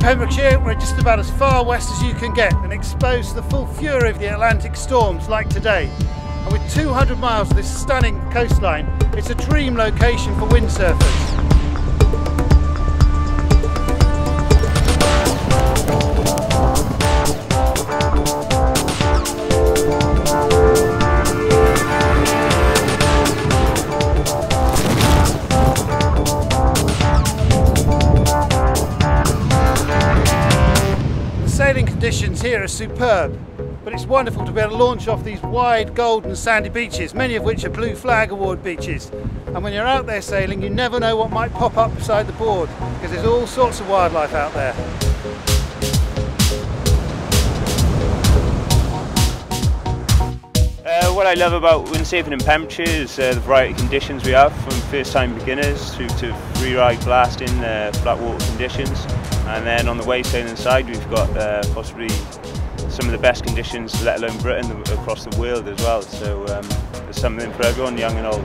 Pembrokeshire, we're just about as far west as you can get and exposed to the full fury of the Atlantic storms like today. And with 200 miles of this stunning coastline, it's a dream location for windsurfers. Sailing conditions here are superb, but it's wonderful to be able to launch off these wide golden sandy beaches, many of which are Blue Flag Award beaches. And when you're out there sailing, you never know what might pop up beside the board, because there's all sorts of wildlife out there. What I love about windsurfing in Pembrokeshire is the variety of conditions we have, from first-time beginners through to free-ride blasting, flat water conditions, and then on the wave sailing side we've got possibly some of the best conditions, let alone Britain, across the world as well. So there's something for everyone, young and old.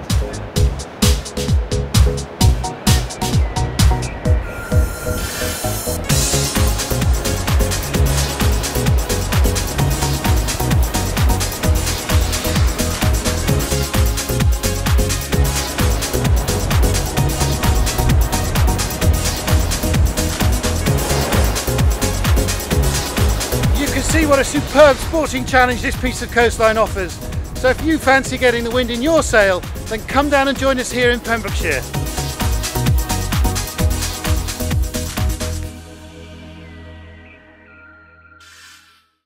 See what a superb sporting challenge this piece of coastline offers. So if you fancy getting the wind in your sail, then come down and join us here in Pembrokeshire.